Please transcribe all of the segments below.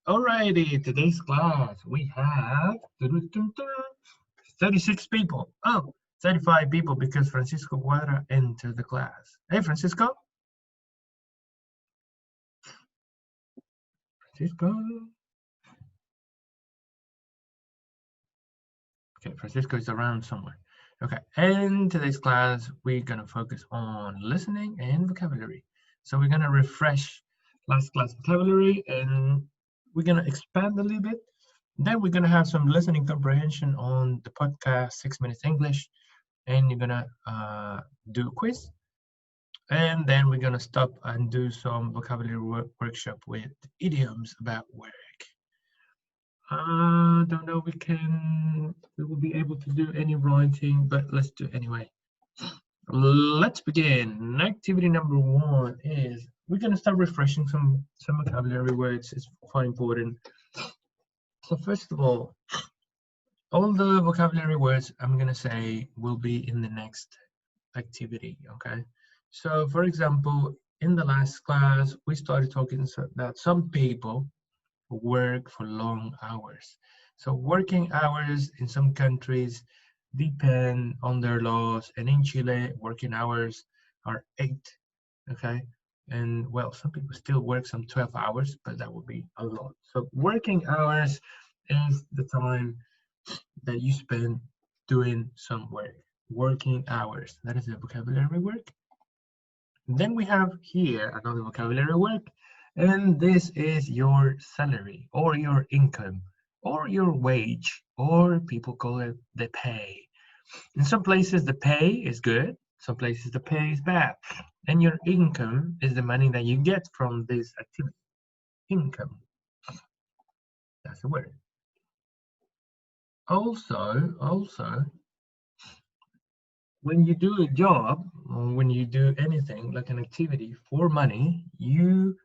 Alrighty, today's class we have 36 people. Oh, 35 people because Francisco Guadra entered the class. Hey, Francisco. Francisco. Okay, Francisco is around somewhere. Okay, and today's class we're gonna focus on listening and vocabulary. So we're gonna refresh last class vocabulary and we're gonna expand a little bit. Then we're gonna have some listening comprehension on the podcast 6 Minutes English, and you're gonna do a quiz, and then we're gonna stop and do some vocabulary workshop with idioms about work. Don't know we will be able to do any writing, but let's do it anyway. Let's begin. Activity number one is we're gonna start refreshing some vocabulary words. It's quite important. So first of all the vocabulary words I'm gonna say will be in the next activity, okay? So for example, in the last class, we started talking that some people work for long hours. So working hours in some countries depend on their laws, and in Chile, working hours are 8, okay? And well, some people still work some 12 hours, but that would be a lot. So working hours is the time that you spend doing some work. Working hours, that is the vocabulary word. Then we have here another vocabulary word, and this is your salary or your income or your wage, or people call it the pay. In some places, the pay is good, some places, the pay is bad. And your income is the money that you get from this activity. Income, that's the word. Also, when you do a job, or when you do anything like an activity for money, you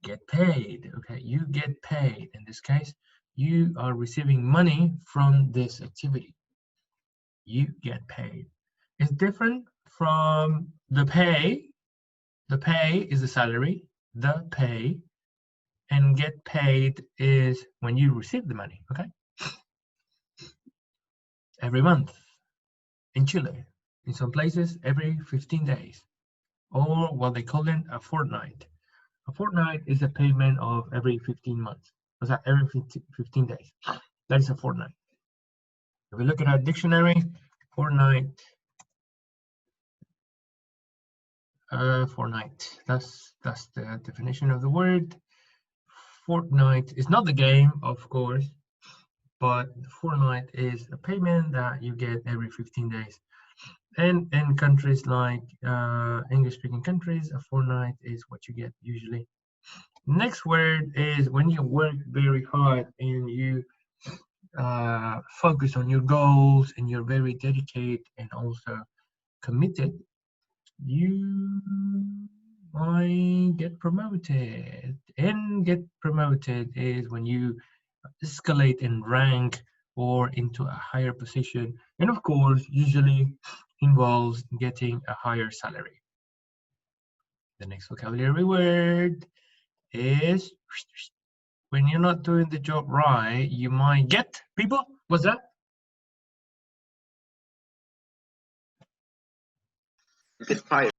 get paid. Okay, you get paid. In this case, you are receiving money from this activity. You get paid. It's different from the pay. The pay is the salary, the pay, and get paid is when you receive the money. Okay, every month in Chile, in some places every 15 days, or what they call it a fortnight. A fortnight is a payment of every 15 months. Was that every 15 days? That is a fortnight. If we look at our dictionary, fortnight, fortnight. That's the definition of the word. Fortnight is not the game, of course, but fortnight is a payment that you get every 15 days. And in countries like English-speaking countries, a fortnight is what you get usually. Next word is when you work very hard and you focus on your goals and you're very dedicated and also committed, you might get promoted. And get promoted is when you escalate in rank or into a higher position, and of course usually involves getting a higher salary. The next vocabulary word is when you're not doing the job right, you might get people. What's that? Get fired.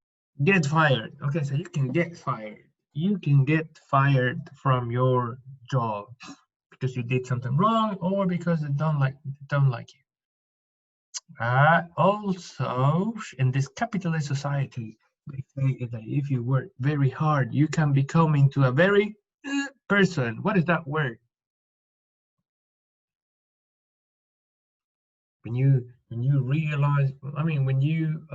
Get fired. Okay, so you can get fired. You can get fired from your job because you did something wrong or because they don't like you. Also, in this capitalist society, they say that if you work very hard, you can become into a very person. What is that word? When you realize, I mean, when you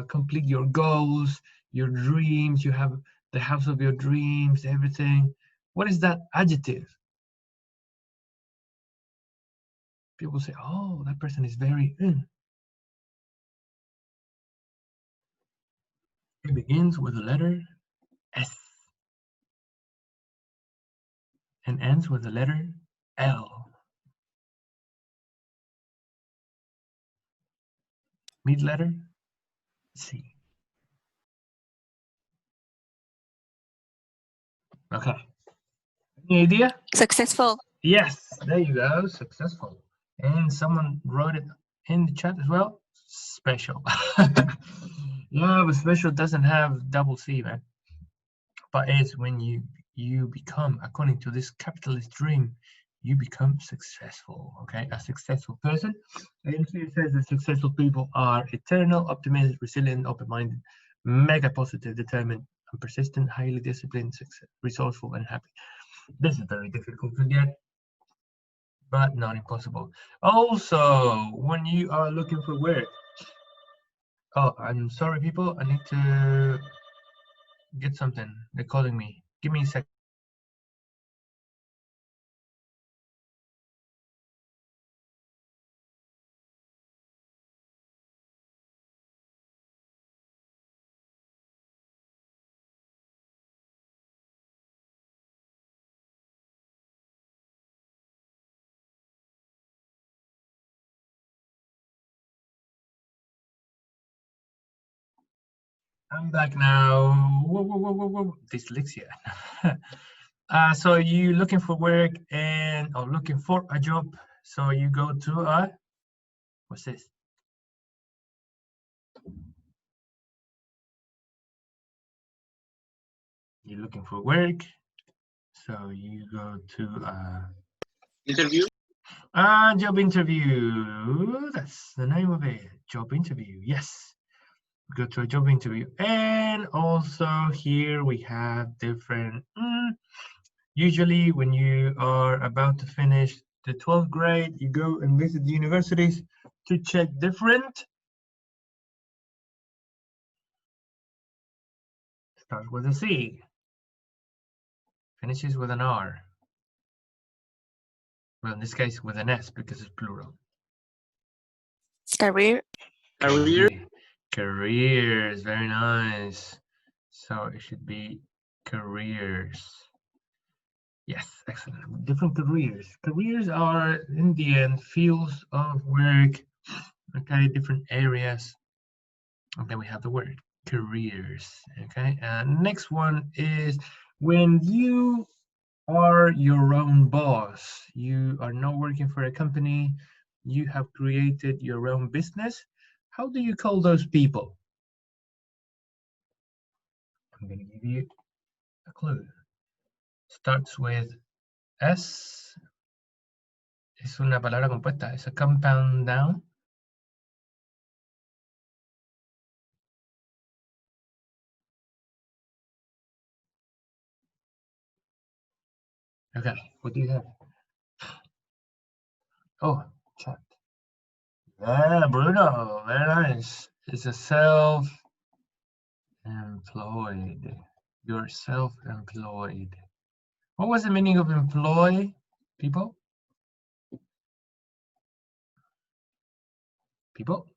complete your goals, your dreams, you have the house of your dreams, everything. What is that adjective? People say, oh, that person is very It begins with the letter S and ends with the letter L. Mid letter C. Okay. Any idea? Successful. Yes, there you go, successful. And someone wrote it in the chat as well. Special. Yeah, but special doesn't have double C, man. But it's when you become, according to this capitalist dream, you become successful. Okay, a successful person. And here it says that successful people are eternal, optimistic, resilient, open-minded, mega positive, determined, and persistent, highly disciplined, resourceful, and happy. This is very difficult to get, but not impossible. Also, when you are looking for work, oh, I'm sorry, people, I need to get something. They're calling me. Give me a sec. I'm back now. Whoa, whoa, whoa, whoa, whoa. Dyslexia. So you looking for work or looking for a job. So you go to what's this? You're looking for work. So you go to Interview. job interview. That's the name of it. Job interview. Yes. Go to a job interview. And also here we have different usually when you are about to finish the 12th grade, you go and visit the universities to check different. Starts with a C, finishes with an R. Well, in this case with an S because it's plural. Career. Career. Careers, very nice. So it should be careers. Yes, excellent. Different careers. Careers are, in the end, fields of work, okay, different areas. And then we have the word careers, okay? And next one is when you are your own boss. You are not working for a company. You have created your own business. How do you call those people? I'm going to give you a clue. Starts with S. Es una palabra compuesta. It's a compound noun. Okay, what do you have? Oh, chat. Yeah, Bruno, very nice. It's a self-employed. You're self-employed. What was the meaning of employ, people? People?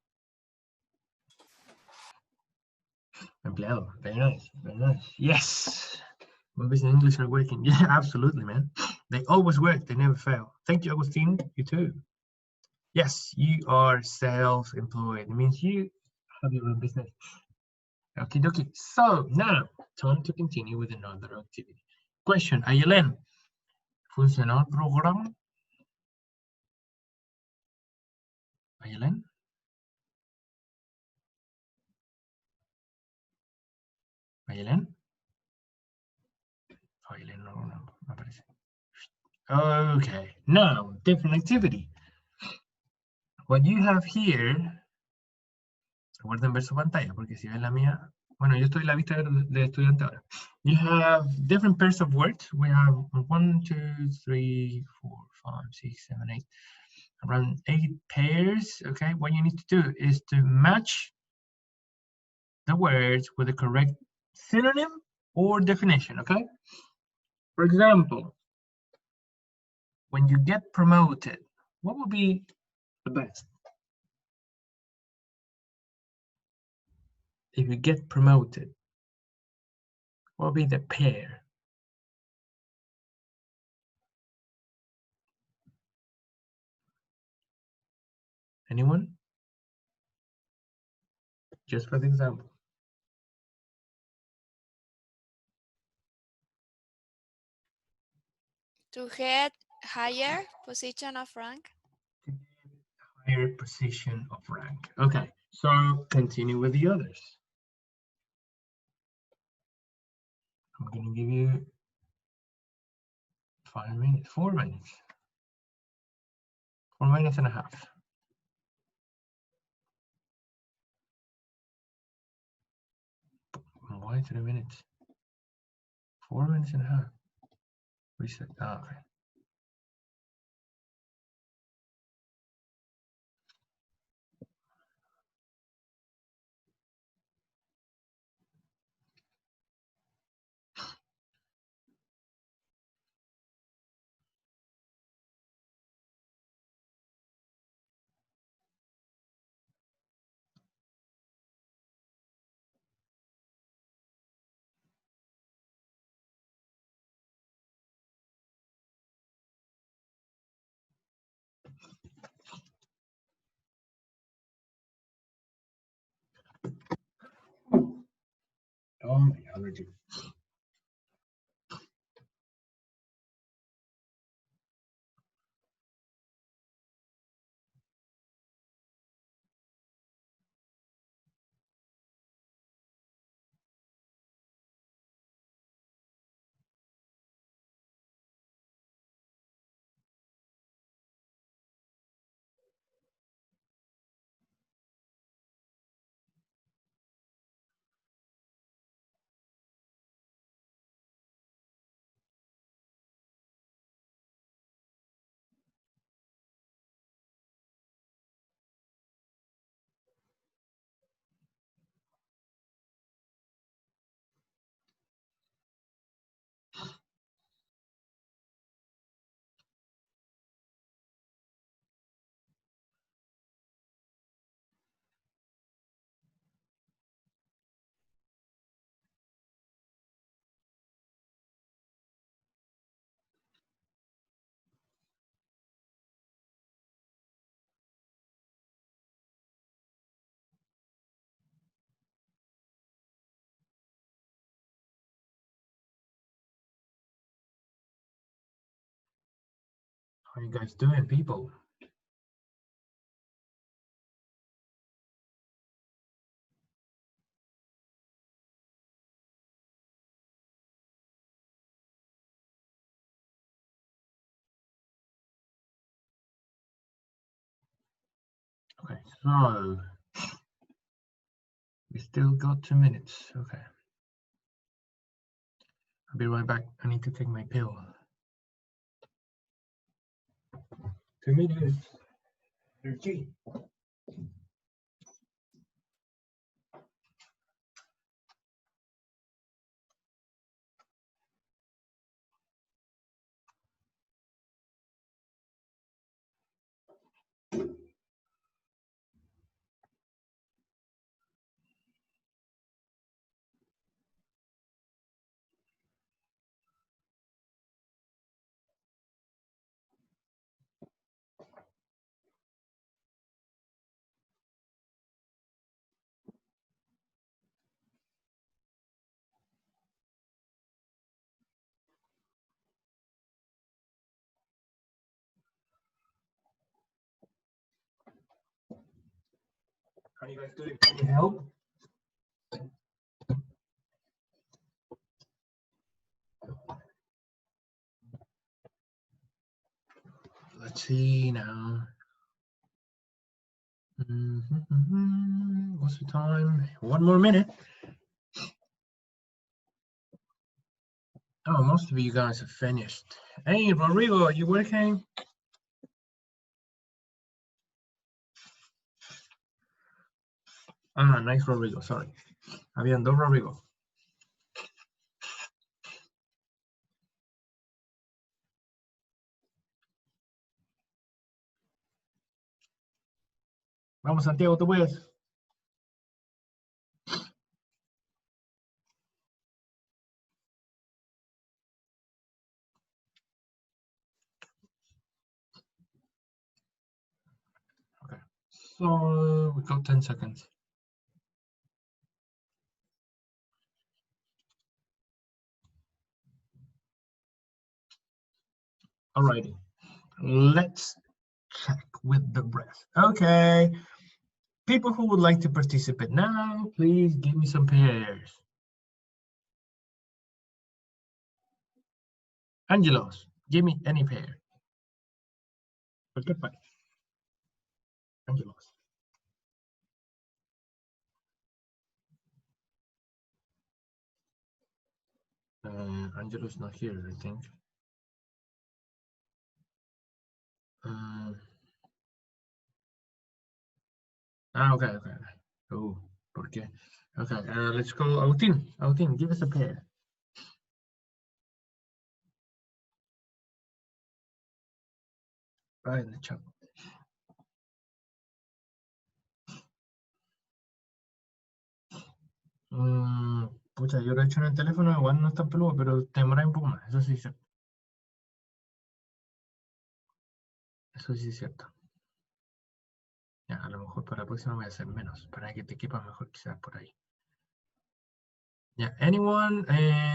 Empleado. Very nice. Very nice. Yes. Movies in English are working. Yeah, absolutely, man. They always work. They never fail. Thank you, Agustin. You too. Yes, you are self-employed. It means you have your own business. Okie dokie. So now, time to continue with another activity. Question, Ayelen. ¿Funcionó el programa? Ayelen? Ayelen? Ayelen no aparece. Okay, now, different activity. What you have here, recuerden ver su pantalla, porque si ven la mía, bueno, yo estoy en la vista de estudiante ahora. You have different pairs of words. We have 1, 2, 3, 4, 5, 6, 7, 8. Around 8 pairs. Okay, what you need to do is to match the words with the correct synonym or definition. Okay, for example, when you get promoted, what would be the best? If you get promoted, what would be the pair? Anyone? Just for the example. To get higher position of rank. Higher position of rank. Okay, so continue with the others. I'm gonna give you 5 minutes, 4 minutes. 4 minutes and a half. Why 3 minutes? 4 minutes and a half. Reset. Ah, okay. Oh, my allergy. How are you guys doing, people? Okay, so we still got 2 minutes. Okay. I'll be right back. I need to take my pill. 2 minutes. 13. How are you guys doing? Can you help? Let's see now. What's the time? 1 more minute. Oh, most of you guys have finished. Hey, Rodrigo, are you working? Ah, nice Rodrigo, sorry. Habían dos Rodrigo. Vamos, Santiago, tú puedes. Okay, so we got 10 seconds. Alrighty. Let's check with the rest. Okay. People who would like to participate now, please give me some pairs. Angelos, give me any pair. Cualquier pair. Angelos. Angelo's not here, I think. Okay. Oh, ¿por qué? Okay, let's go. Agustín, give us a pair. Right in the chat. Pucha, yo lo he hecho en el teléfono, igual no es tan peludo, pero te demora un poco más, eso sí es cierto. Eso sí es cierto. Ya, a lo mejor para la próxima voy a hacer menos, para que te quepa mejor quizás por ahí. Yeah, anyone?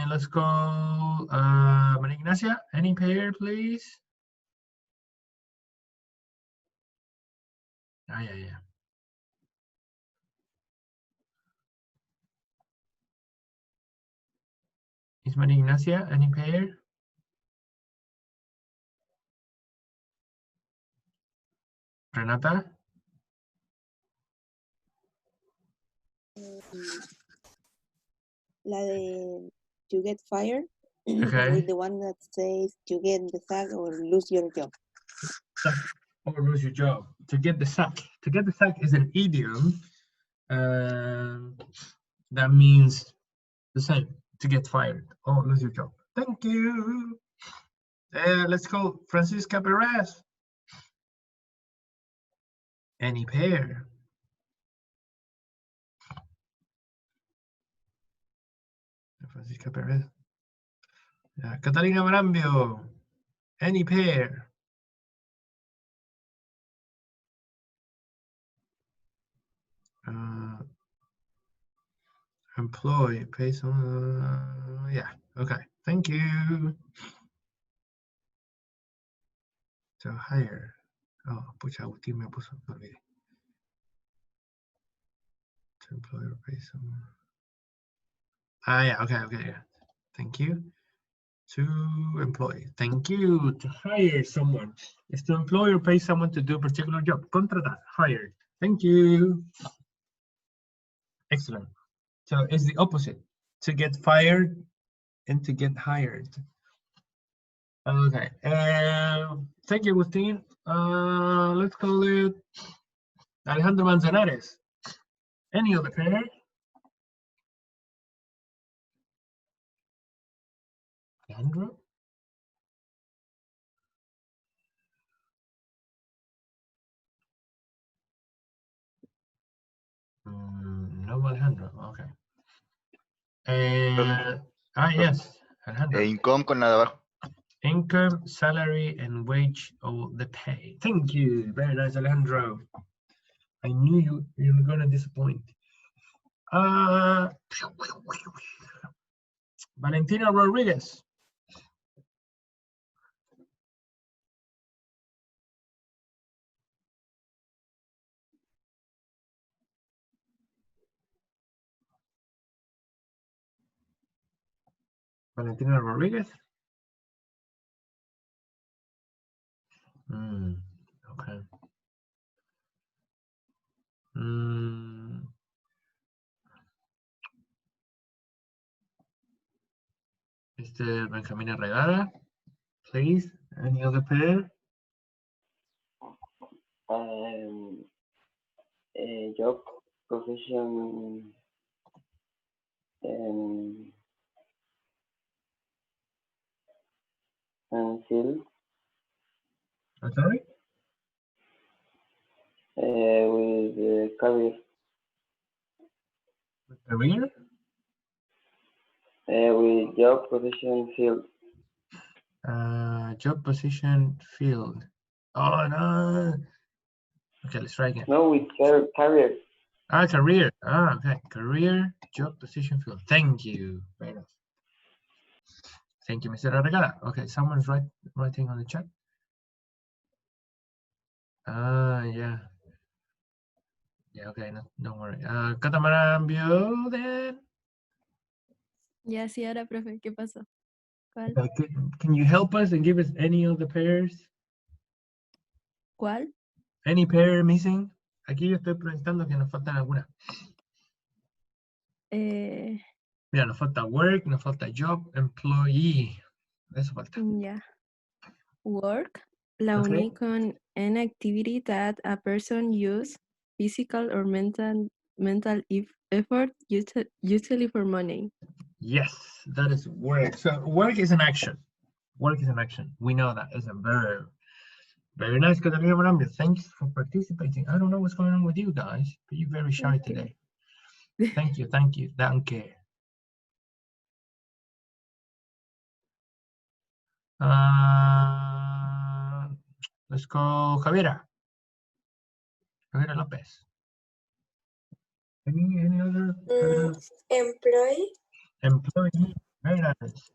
Let's go. María Ignacia, any pair, please? Yeah. Is María Ignacia any pair? Renata? La de You Get Fired, Okay. with the one that says you get the sack or lose your job. Sack or lose your job. To get the sack. To get the sack is an idiom. That means the same. To get fired or lose your job. Thank you. Let's go. Francisca Perez. Any pair? Francisca Perez. Catalina Marambio. Any pair? Employ, pay some. Yeah, okay. Thank you. To hire. Oh, pucha, Agustín me puso, no olvidé. To employ or pay someone. Yeah, okay, yeah. Thank you. To employ. Thank you. To hire someone is to employ or pay someone to do a particular job. Contratar, hired. Thank you. Excellent. So it's the opposite. To get fired and to get hired. Okay. Thank you, Agustin. Let's call it Alejandro Manzanares. Any other pair? Alejandro? No Alejandro. Okay. Yes, Alejandro. Income con la de abajo. Income, salary, and wage of the pay. Thank you. Very nice, Alejandro. I knew you were gonna disappoint. Valentina Rodriguez. Valentina Rodriguez. Okay. Mr. Benjamin Herrera, please. Any other pair? Job, profession, and field. I'm sorry? With career. Career? With job, position, field. Job, position, field. Oh, no. Okay, let's try again. No, with career. Career. Okay. Career, job, position, field. Thank you. Very nice. Thank you, Mr. Arregala. Okay, someone's writing on the chat. Yeah. Yeah, okay, no, don't worry. Catamaran building. Ya, sí, ahora, profe, ¿qué pasó? ¿Cuál? Can you help us and give us any of the pairs? ¿Cuál? Any pair missing? Aquí yo estoy preguntando que nos faltan algunas. Mira, nos falta work, nos falta job, employee. Eso falta. Ya. Work. La Okay. uní con an activity that a person use physical or mental effort usually for money. Yes, that is work. So work is an action. Work is an action. We know that is a verb. Very nice, Catalina Morambio. Thanks for participating. I don't know what's going on with you guys, but you're very shy Okay. today. Thank you, thank you. Danke. Let's go, Javiera. Javiera Lopez. Any other? Employee, Employee. Very nice.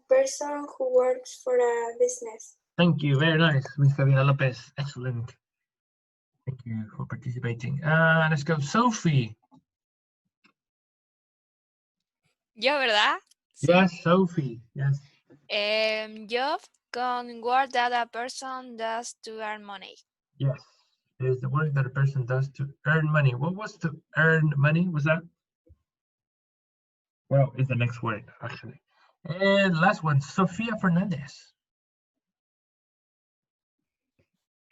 person who works for a business. Thank you. Very nice, Miss Javiera Lopez. Excellent. Thank you for participating. Let's go, Sophie. Yo, ¿verdad? Sí. Yes, Sophie. Yes. Job con work that a person does to earn money. Yes. It is the work that a person does to earn money. What was to earn money? Was that? Well, it's the next word, actually. And last one, Sofia Fernandez.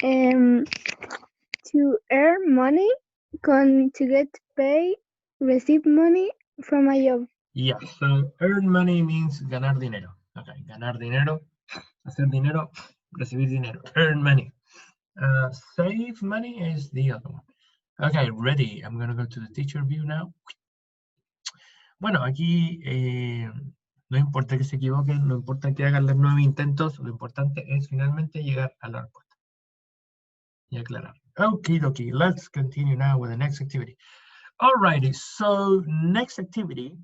To earn money, to get paid, receive money from a job. Yeah, so earn money means ganar dinero. Okay, ganar dinero, hacer dinero, recibir dinero. Earn money. Save money is the other one. Okay, ready. I'm going to go to the teacher view now. Bueno, aquí no importa que se equivoquen, no importa que hagan los 9 intentos, lo importante es finalmente llegar a la respuesta. Y aclarar. Okie dokie, let's continue now with the next activity. Alrighty, so next activity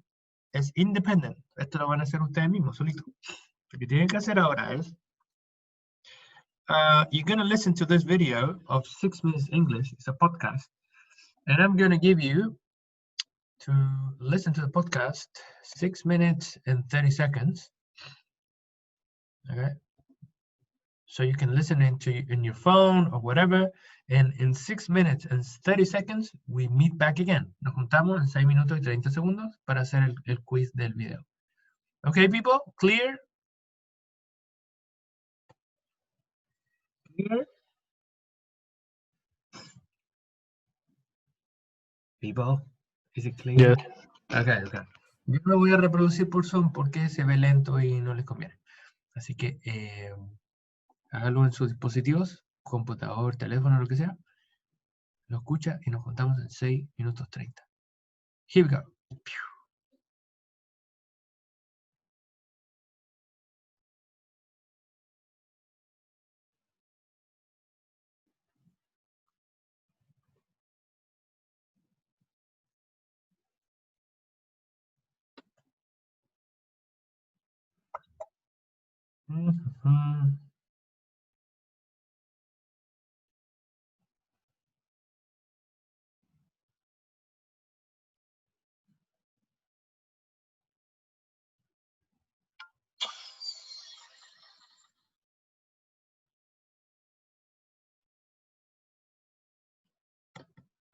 is independent. Esto lo van a hacer ustedes mismos, solitos. Lo que tienen que hacer ahora es, you're going to listen to this video of 6 Minutes English. It's a podcast. And I'm going to give you to listen to the podcast 6 minutes and 30 seconds. Okay. So you can listen in your phone or whatever. And in 6 minutes and 30 seconds, we meet back again. Nos juntamos en 6 minutos y 30 segundos para hacer el quiz del video. Okay, people, clear? Clear? People, is it clear? Yes. Okay, okay. Yo lo voy a reproducir por Zoom porque se ve lento y no les conviene. Así que hágalo en sus dispositivos, computador, teléfono, lo que sea. Lo escucha y nos juntamos en 6 minutos 30. Here we go. Mhm.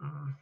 Mm.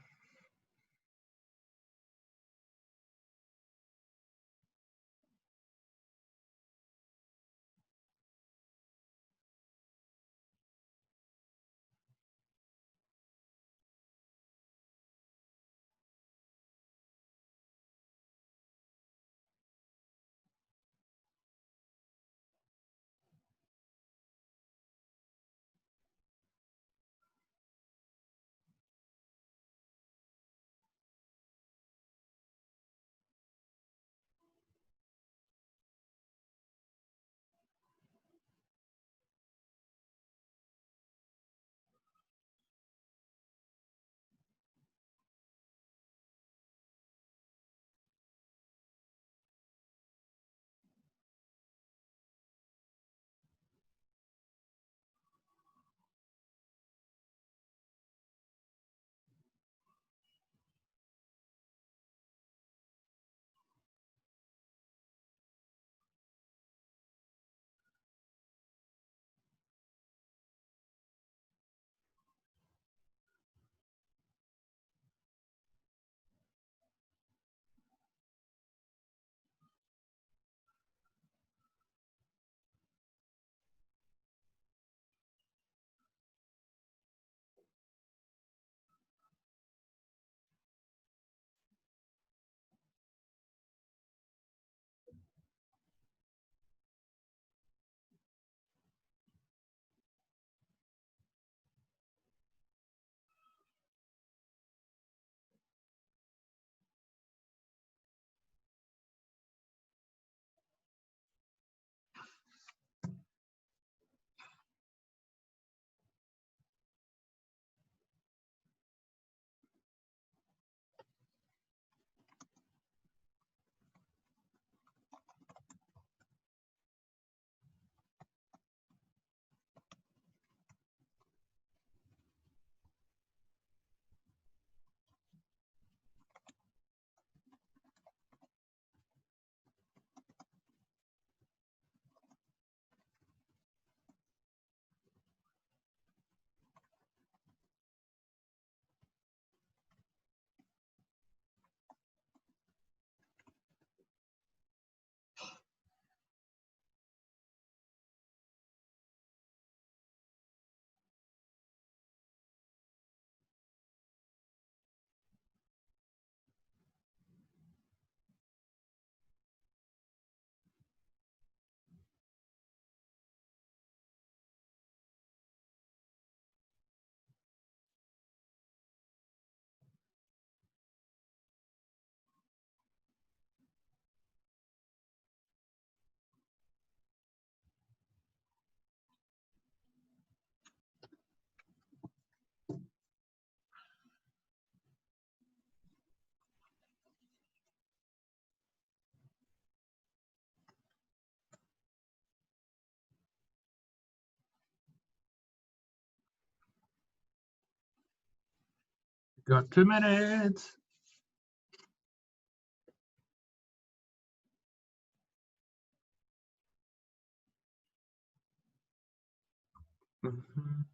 Got 2 minutes. Mhm.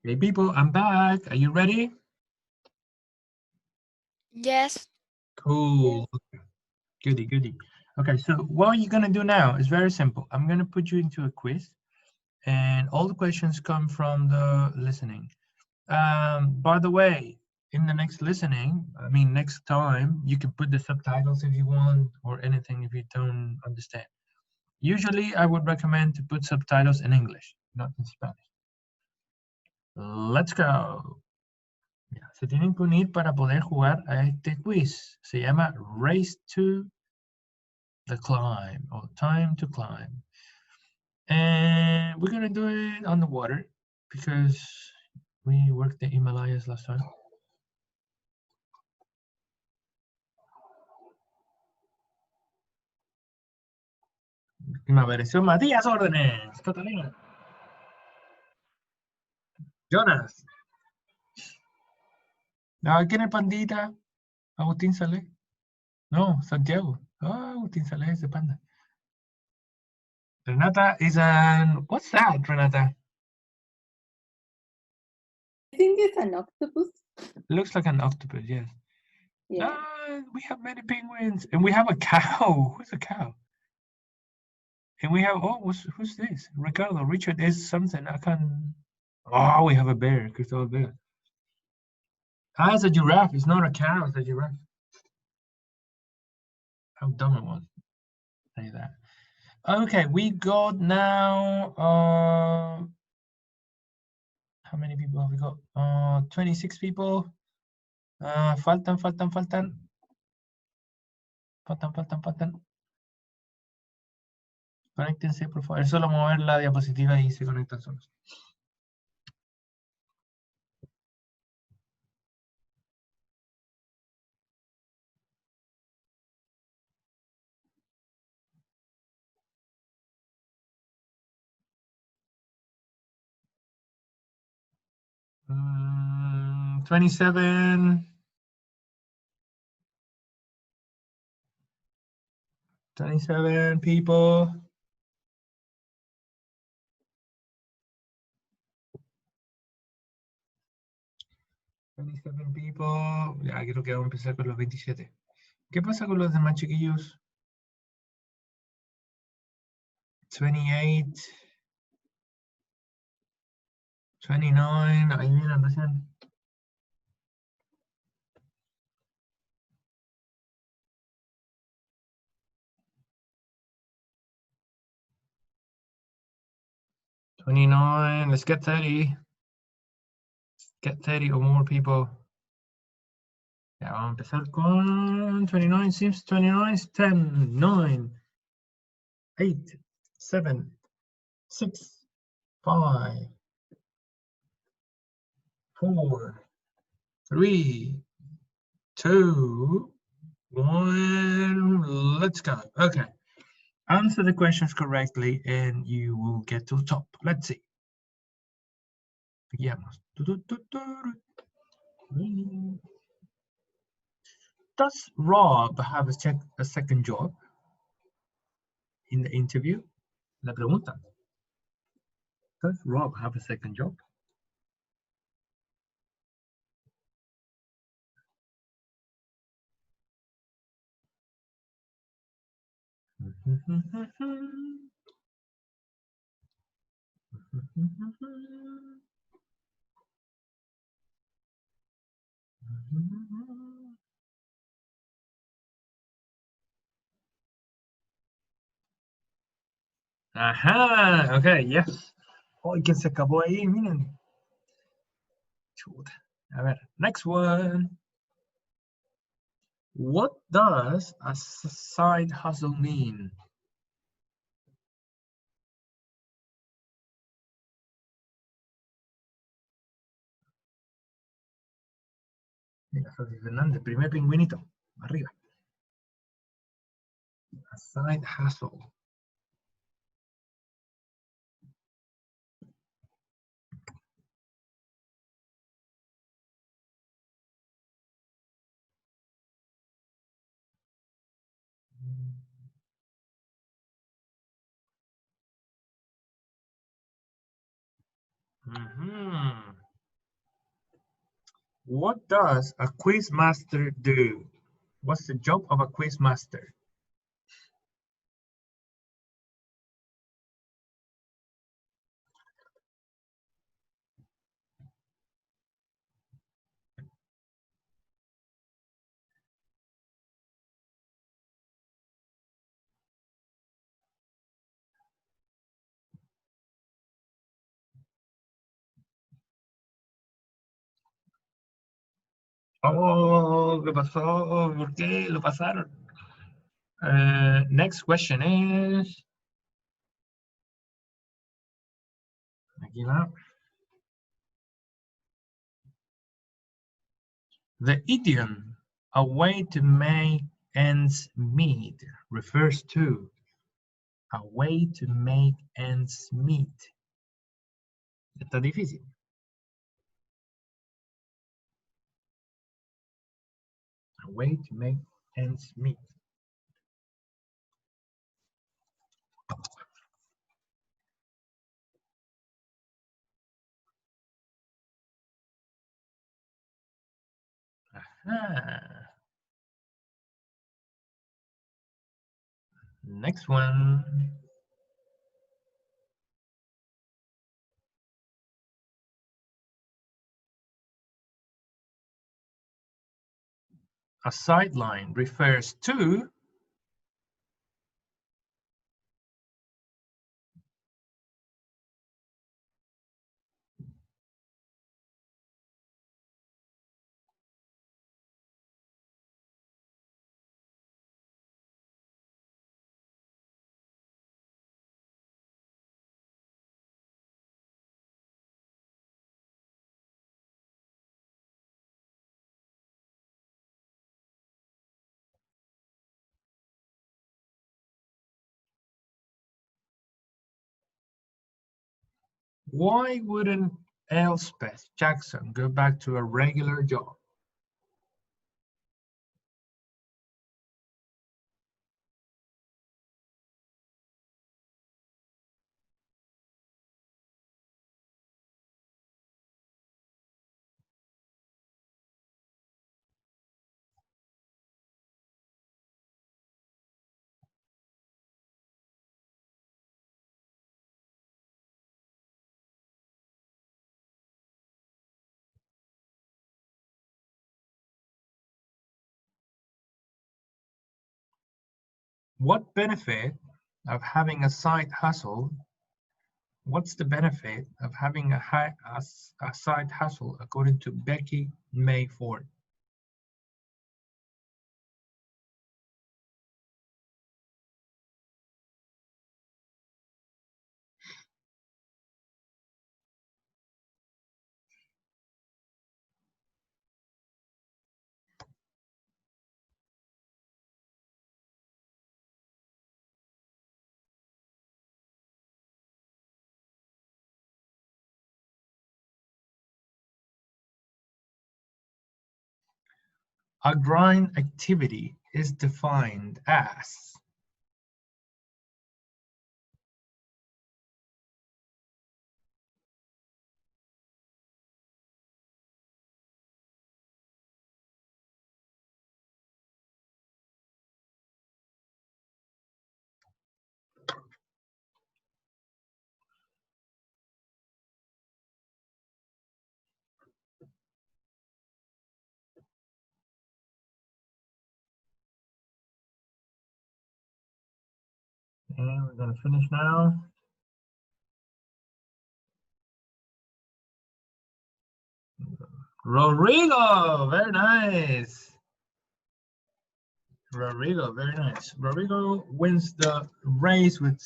Hey people, I'm back. Are you ready? Yes. Cool. Goody, goody. Okay, so what you're gonna do now is very simple. I'm gonna put you into a quiz, and all the questions come from the listening. By the way, in the next listening, I mean next time, you can put the subtitles if you want, or anything if you don't understand. Usually, I would recommend to put subtitles in English, not in Spanish. Let's go. Ya, se tienen que unir para poder jugar a este quiz. Se llama Race to the Climb or Time to Climb. And we're gonna do it on the water because we worked the Himalayas last time. Me apareció Matías órdenes, Catalina. Jonas. Ah, ¿quién es Pandita? Agustín Salé. No, Santiago. Ah, Agustín Salé es de Panda. Renata is an. What's that, Renata? I think it's an octopus. Looks like an octopus, yes. Yeah. Ah, we have many penguins. And we have a cow. Who's a cow? And we have, oh, who's this? Ricardo, Richard is something. I can. Oh, we have a bear. Crystal bear. Ah, it's a giraffe. It's not a cow, it's a giraffe. How dumb it was. Say that. Okay, we got now. How many people have we got? 26 people. Faltan. Faltan. Conéctense, por favor. Es solo mover la diapositiva y se conectan solos. 27. 27 people. Ya creo que vamos a empezar con los 27. ¿Qué pasa con los demás chiquillos? 28. 29. Ahí vienen recién. Let's get 30. Get 30 or more people. Ya, vamos a empezar con 29. Seems 29. 10, 9, 8, 7, 6, 5, 4, 3, 2, 1. Let's go. Okay. Answer the questions correctly and you will get to the top. Let's see. Seguimos. Does Rob have a second job in the interview? La pregunta. Does Rob have a second job? Ajá, okay, yes. Oh, ¿quién se escapó ahí? Miren. Chuta. A ver, next one. What does a side hustle mean? Mira, Sofi Fernández, primer pingüinito, arriba. A side hustle. What does a quiz master do? What's the job of a quiz master? Oh, ¿qué pasó? ¿Por qué lo pasaron? Next question is. Aquí va. The idiom, a way to make ends meet, refers to a way to make ends meet. Está difícil. A way to make ends meet. Aha. Next one. A sideline refers to why wouldn't Elspeth Jackson go back to a regular job? What benefit of having a side hustle? What's the benefit of having a side hustle according to Becky May Ford? A grind activity is defined as and we're going to finish now. Rodrigo, very nice. Rodrigo, very nice. Rodrigo wins the race with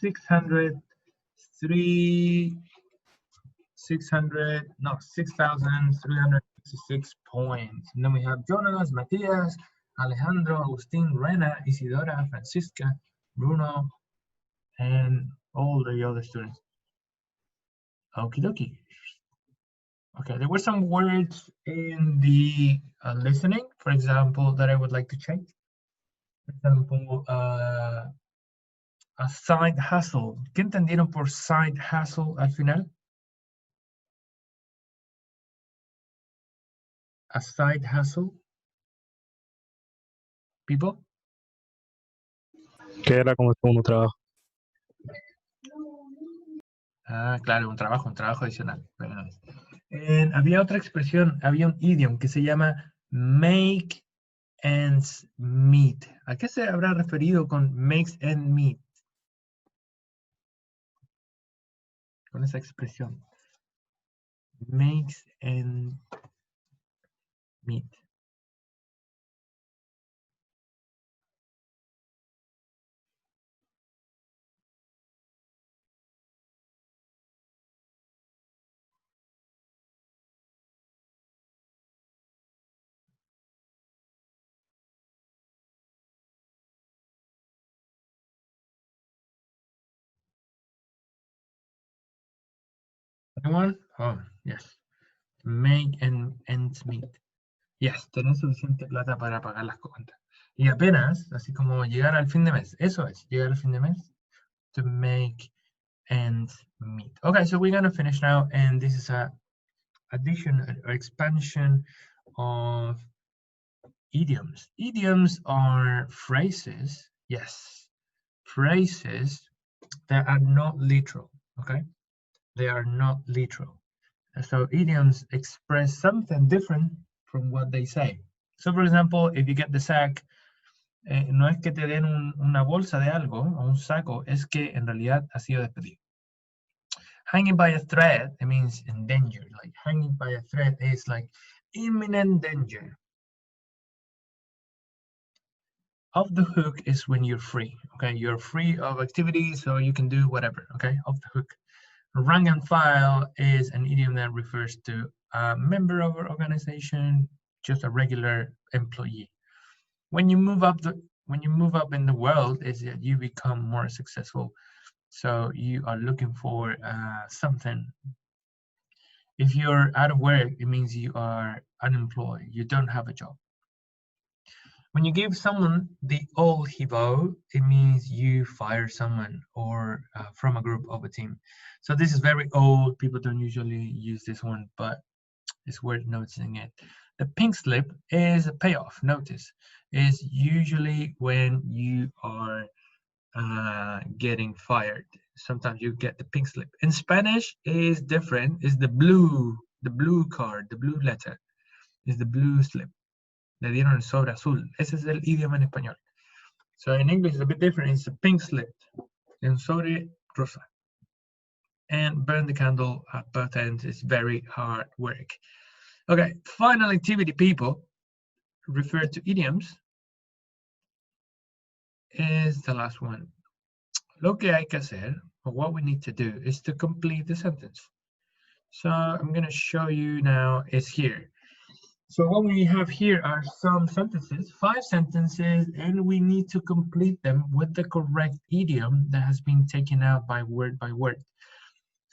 6,366 points. And then we have Jonas, Matias, Alejandro, Agustin, Rena, Isidora, Francisca, Bruno, and all the other students. Okie dokie. Okay, there were some words in the listening, for example, that I would like to check. For example, a side hustle. ¿Qué entendieron por side hustle al final? A side hustle. People? Que era como segundo trabajo. Ah, claro, un trabajo adicional. Very nice. Había otra expresión, había un idiom que se llama make ends meet. ¿A qué se habrá referido con makes ends meet? Con esa expresión. Makes ends meet. Anyone? Oh, yes. Make ends meet. Yes, tener suficiente plata para pagar las cuentas. Y apenas, así como llegar al fin de mes. Eso es, llegar al fin de mes. To make ends meet. Okay, so we're going to finish now. And this is a addition or expansion of idioms. Idioms are phrases. Yes, phrases that are not literal. Okay, they are not literal. So idioms express something different from what they say. So for example, if you get the sack, no es que te den una bolsa de algo o un saco, es que en realidad ha sido despedido. Hanging by a thread, it means in danger. Like hanging by a thread is like imminent danger. Off the hook is when you're free. Okay, you're free of activities, so you can do whatever. Okay, off the hook. Rank and file is an idiom that refers to a member of an organization, just a regular employee. When you move up in the world, is that you become more successful. So you are looking for something If you're out of work, it means you are unemployed. You don't have a job. When you give someone the old hibo, it means you fire someone or from a group of a team. So this is very old. People don't usually use this one, but it's worth noticing it. The pink slip is a payoff. Notice is usually when you are getting fired. Sometimes you get the pink slip. In Spanish is different. Is the blue card, the blue letter is the blue slip. Le dieron el sobre azul. Ese es el idioma en español. So in English, it's a bit different. It's a pink slip. En sobre rosa. And burn the candle at both ends is very hard work. Okay, final activity, people. Refer to idioms is the last one. Lo que hay que hacer, or what we need to do, is to complete the sentence. So I'm going to show you now. It's here. So what we have here are some sentences, 5 sentences, and we need to complete them with the correct idiom that has been taken out by word.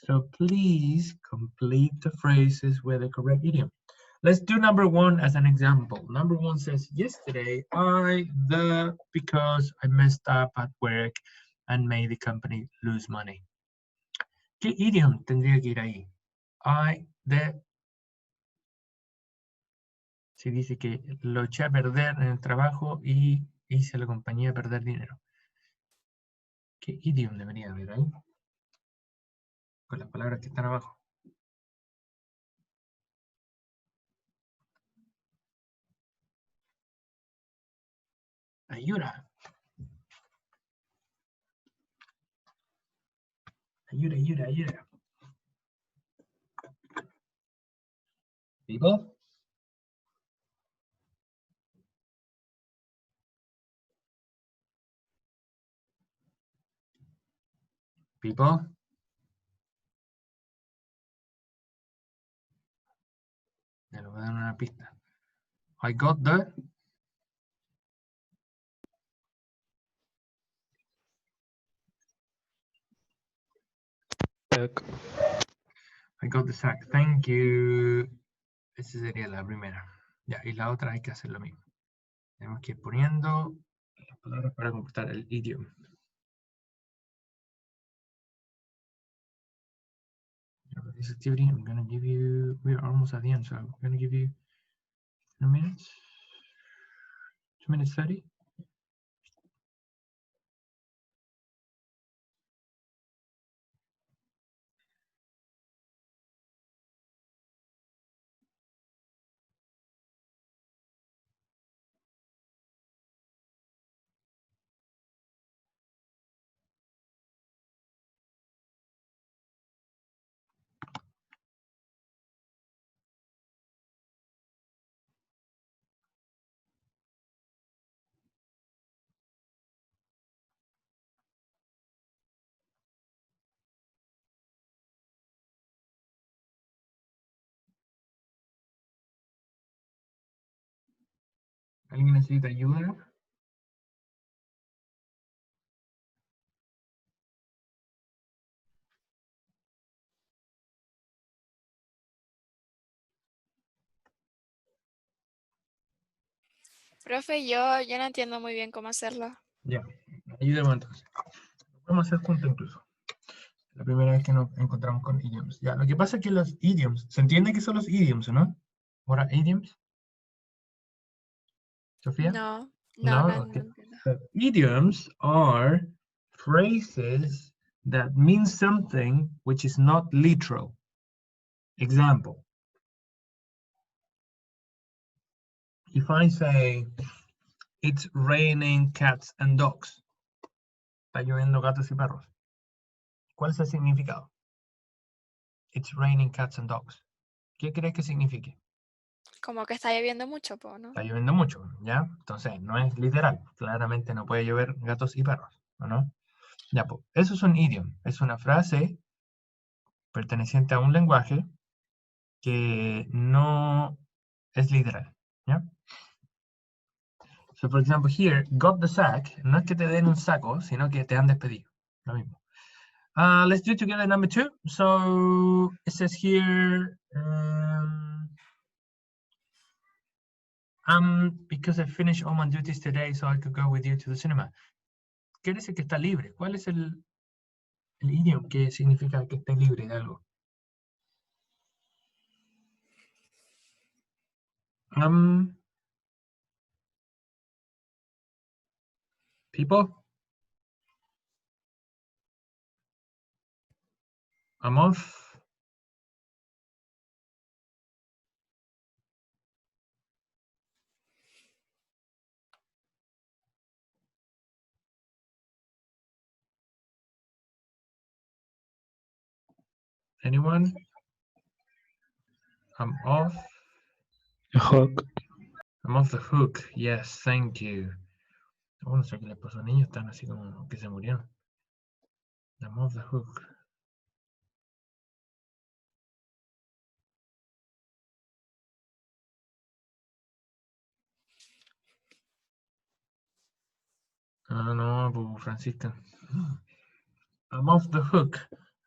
So please complete the phrases with the correct idiom. Let's do number 1 as an example. Number 1 says, yesterday, because I messed up at work and made the company lose money. ¿Qué idiom tendría que ir ahí? Si dice que lo eché a perder en el trabajo y hice a la compañía perder dinero. ¿Qué idioma debería haber ahí? Con las palabras que están abajo. Ayuda. Ayuda. People? People? Le voy a dar una pista. I got the... I got the sack. Thank you. Esa sería la primera. Ya, y la otra hay que hacer lo mismo. Tenemos que ir poniendo las palabras para completar el idioma. For this activity, I'm going to give you, we're almost at the end, so I'm going to give you 2 minutes, 2 minutes 30. ¿Alguien necesita ayuda? Profe, yo no entiendo muy bien cómo hacerlo. Ya, ayúdame entonces. Lo podemos hacer juntos incluso. La primera vez que nos encontramos con idioms. Ya, lo que pasa es que los idioms, ¿se entiende que son los idioms, no? ¿Ahora idioms? ¿Sofía? No Okay. entiendo. So, idioms are phrases that mean something which is not literal. Example. If I say, it's raining cats and dogs. Está lloviendo gatos y perros. ¿Cuál es el significado? It's raining cats and dogs. ¿Qué crees que signifique? Como que está lloviendo mucho, ¿no? Está lloviendo mucho, ¿ya? Entonces, no es literal. Claramente no puede llover gatos y perros, ¿no? Ya, pues, eso es un idiom. Es una frase perteneciente a un lenguaje que no es literal, ¿ya? So, for example, here, got the sack, no es que te den un saco, sino que te han despedido. Lo mismo. Let's do together number 2. So it says here, because I finished all my duties today, so I could go with you to the cinema. ¿Qué dice que está libre? ¿Cuál es el idioma que significa que esté libre de algo? People? I'm off. Anyone? I'm off. The hook. I'm off the hook. Yes, thank you. Bueno, sé que le pasó a niños, están así como que se murieron. I'm off the hook. Ah, no, Francisca. I'm off the hook.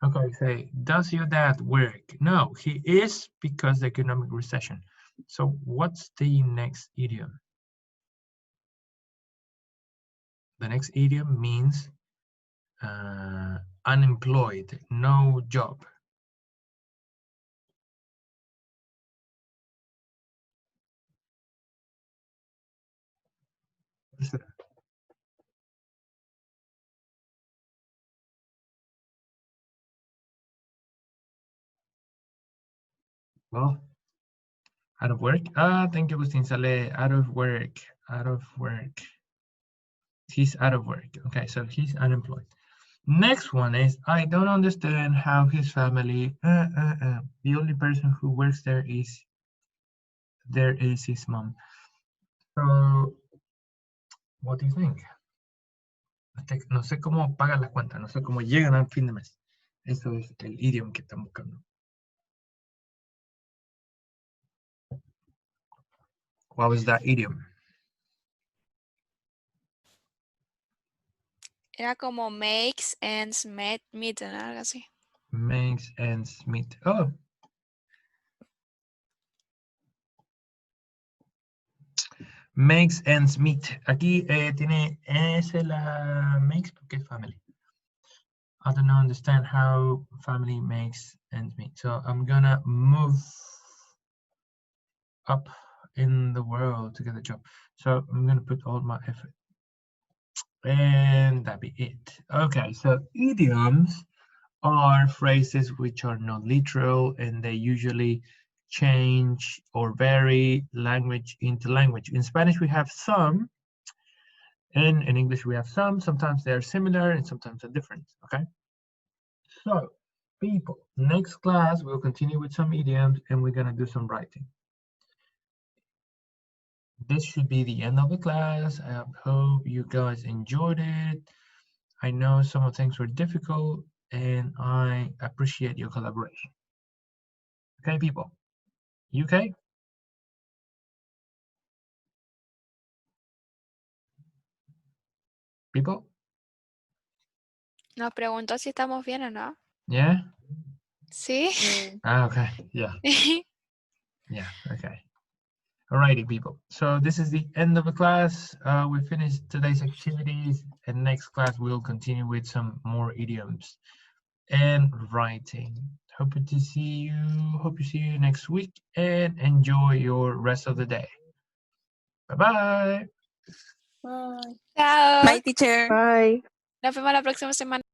Okay, say, does your dad work? No, he is because the economic recession. So what's the next idiom? The next idiom means unemployed, no job. What's that? Well, out of work. Thank you, Agustin Sale. Out of work. Out of work. He's out of work. Okay, so he's unemployed. Next one is, I don't understand how his family, the only person who works there is his mom. So, what do you think? No sé cómo pagan las cuentas, no sé cómo llegan al fin de mes. Eso es el idioma que están buscando. What was that idiom? Era como makes ends meet, ¿no? Algo así. Makes ends meet. Oh. Makes ends meet. Aquí tiene S la makes porque es family. I don't understand how family makes ends meet. So I'm gonna move up in the world to get a job. So I'm gonna put all my effort. And that be it. Okay, so idioms are phrases which are not literal and they usually change or vary language into language. In Spanish we have some, and in English we have some. Sometimes they're similar and sometimes they're different. Okay, so people, next class we'll continue with some idioms and we're gonna do some writing. This should be the end of the class. I hope you guys enjoyed it. I know some of the things were difficult and I appreciate your collaboration. Okay, people. You okay? People? Nos preguntó si estamos bien o no. Yeah? Sí. Okay, yeah. Yeah, okay. Alrighty, people. So this is the end of the class. We finished today's activities and next class we'll continue with some more idioms and writing. Hope to see you next week and enjoy your rest of the day. Bye-bye. Bye. Chao. Bye, teacher. Bye. Nos vemos la próxima semana.